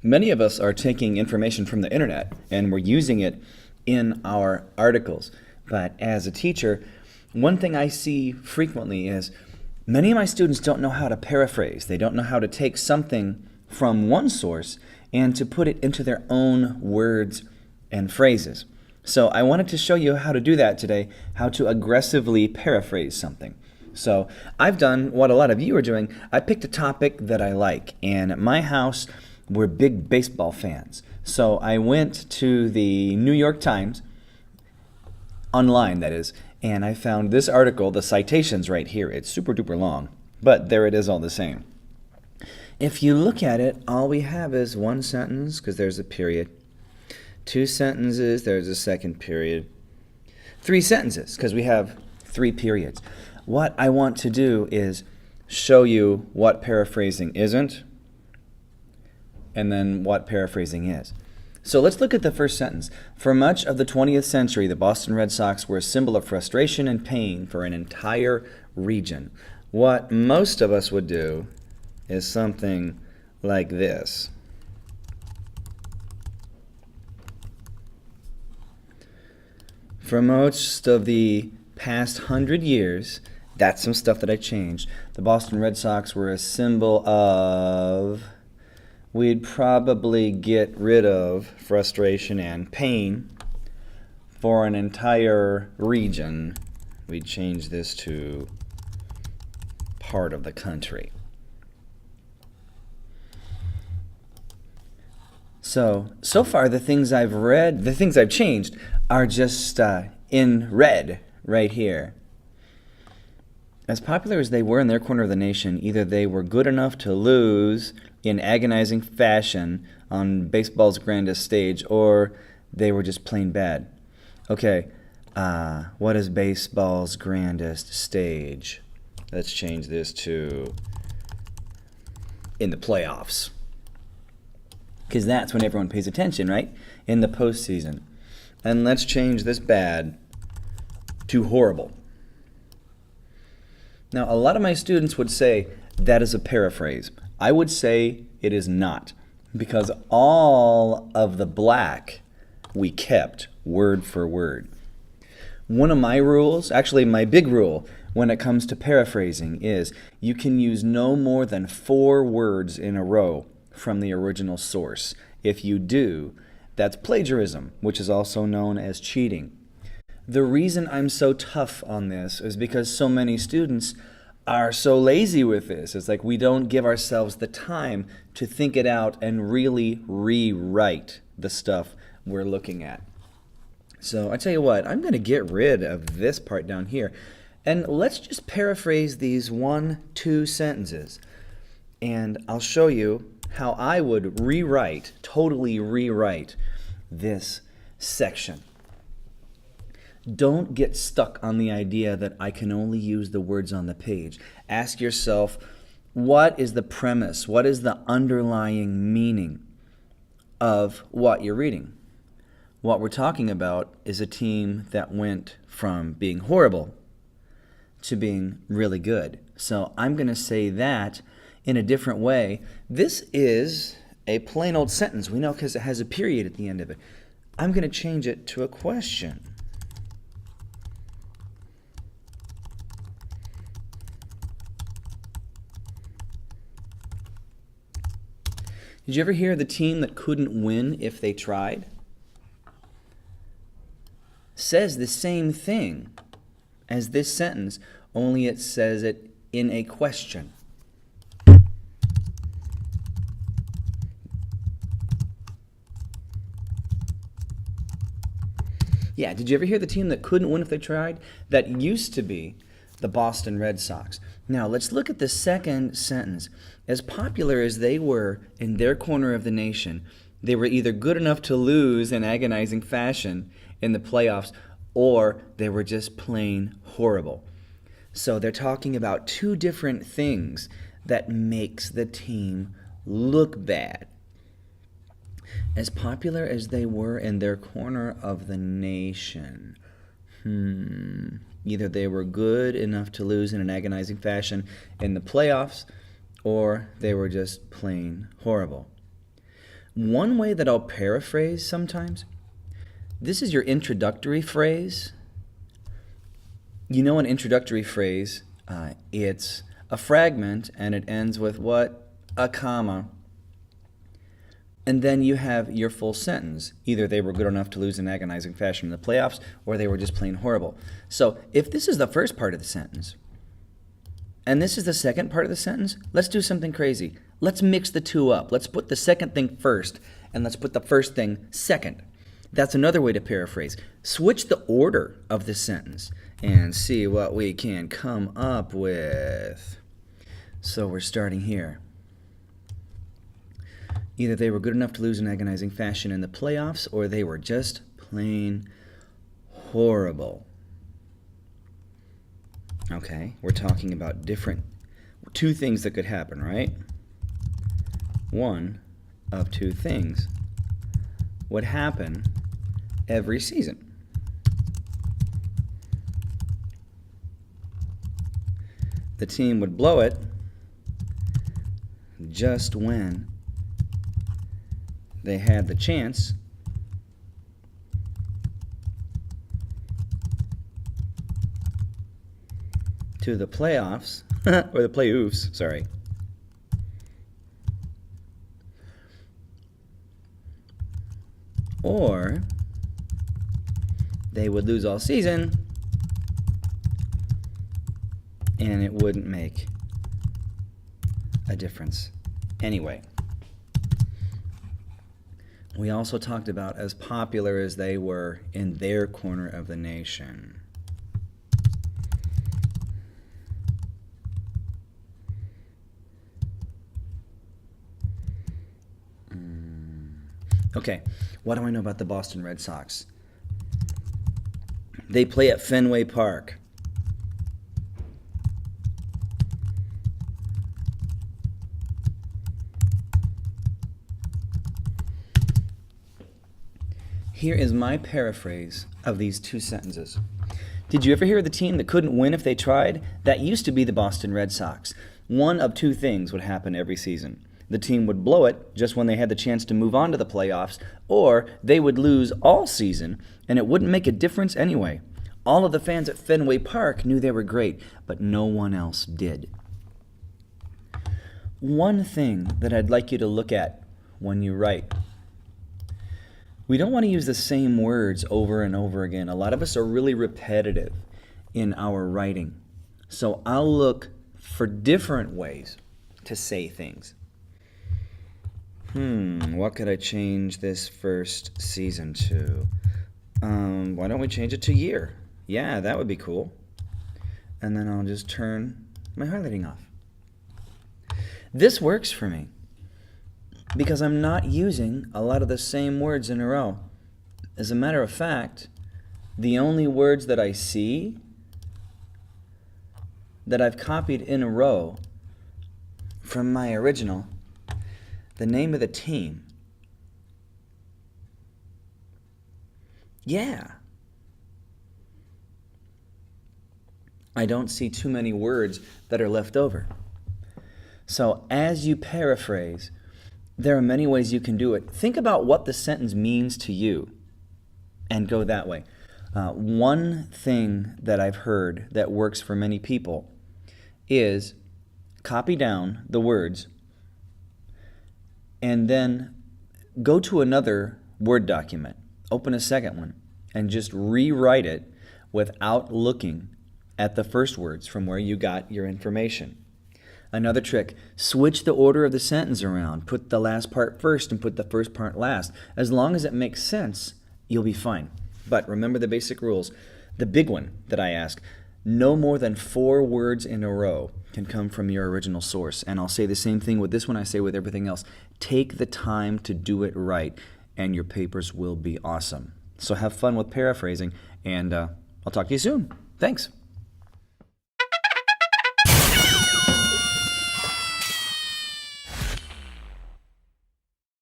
Many of us are taking information from the internet and we're using it in our articles. But as a teacher, one thing I see frequently is many of my students don't know how to paraphrase. They don't know how to take something from one source and to put it into their own words and phrases. So I wanted to show you how to do that today, how to aggressively paraphrase something. So I've done what a lot of you are doing. I picked a topic that I like, and at my house, we're big baseball fans. So I went to the New York Times, online that is, and I found this article, the citation's right here. It's super duper long, but there it is all the same. If you look at it, all we have is one sentence, because there's a period. Two sentences, there's a second period. Three sentences, because we have three periods. What I want to do is show you what paraphrasing isn't, and then what paraphrasing is. So let's look at the first sentence. For much of the 20th century, the Boston Red Sox were a symbol of frustration and pain for an entire region. What most of us would do is something like this. For most of the past 100 years, that's some stuff that I changed. The Boston Red Sox were a symbol of, we'd probably get rid of frustration and pain for an entire region. We'd change this to part of the country. So far the things I've read, the things I've changed are just in red right here. As popular as they were in their corner of the nation, either they were good enough to lose in agonizing fashion on baseball's grandest stage, or they were just plain bad. Okay, what is baseball's grandest stage? Let's change this to in the playoffs, because that's when everyone pays attention, right? In the postseason. And let's change this bad to horrible. Now, a lot of my students would say that is a paraphrase. I would say it is not, because all of the black we kept word for word. One of my rules, actually my big rule when it comes to paraphrasing, is you can use no more than 4 words in a row from the original source. If you do, that's plagiarism, which is also known as cheating. The reason I'm so tough on this is because so many students are so lazy with this. It's like we don't give ourselves the time to think it out and really rewrite the stuff we're looking at. So I tell you what, I'm going to get rid of this part down here, and let's just paraphrase these 1-2 sentences, and I'll show you how I would totally rewrite this section. Don't get stuck on the idea that I can only use the words on the page. Ask yourself, what is the premise? What is the underlying meaning of what you're reading? What we're talking about is a team that went from being horrible to being really good. So I'm going to say that in a different way. This is a plain old sentence. We know because it has a period at the end of it. I'm going to change it to a question. Did you ever hear the team that couldn't win if they tried? Says the same thing as this sentence, only it says it in a question. Yeah, did you ever hear the team that couldn't win if they tried? That used to be the Boston Red Sox. Now, let's look at the second sentence. As popular as they were in their corner of the nation, they were either good enough to lose in agonizing fashion in the playoffs, or they were just plain horrible. So they're talking about 2 different things that makes the team look bad. As popular as they were in their corner of the nation, either they were good enough to lose in an agonizing fashion in the playoffs, or they were just plain horrible. One way that I'll paraphrase sometimes, this is your introductory phrase. You know, an introductory phrase, it's a fragment and it ends with what? A comma. And then you have your full sentence. Either they were good enough to lose in agonizing fashion in the playoffs, or they were just plain horrible. So if this is the first part of the sentence, and this is the second part of the sentence, let's do something crazy. Let's mix the two up. Let's put the second thing first, and let's put the first thing second. That's another way to paraphrase. Switch the order of the sentence and see what we can come up with. So we're starting here. Either they were good enough to lose in agonizing fashion in the playoffs, or they were just plain horrible. Okay, we're talking about two things that could happen, right? One of two things would happen every season. The team would blow it just when they had the chance to the playoffs, or the playoffs, sorry. Or they would lose all season and it wouldn't make a difference anyway. We also talked about as popular as they were in their corner of the nation. Okay, what do I know about the Boston Red Sox? They play at Fenway Park. Here is my paraphrase of these two sentences. Did you ever hear of the team that couldn't win if they tried? That used to be the Boston Red Sox. One of two things would happen every season. The team would blow it just when they had the chance to move on to the playoffs, or they would lose all season and it wouldn't make a difference anyway. All of the fans at Fenway Park knew they were great, but no one else did. One thing that I'd like you to look at when you write. We don't want to use the same words over and over again. A lot of us are really repetitive in our writing. So I'll look for different ways to say things. What could I change this first season to? Why don't we change it to year? Yeah, that would be cool. And then I'll just turn my highlighting off. This works for me because I'm not using a lot of the same words in a row. As a matter of fact, the only words that I see that I've copied in a row from my original, the name of the team. Yeah. I don't see too many words that are left over. So as you paraphrase, there are many ways you can do it. Think about what the sentence means to you and go that way. One thing that I've heard that works for many people is copy down the words and then go to another Word document, open a second one, and just rewrite it without looking at the first words from where you got your information. Another trick, switch the order of the sentence around. Put the last part first and put the first part last. As long as it makes sense, you'll be fine. But remember the basic rules. The big one that I ask, no more than 4 words in a row can come from your original source. And I'll say the same thing with this one I say with everything else. Take the time to do it right, and your papers will be awesome. So have fun with paraphrasing, and I'll talk to you soon. Thanks.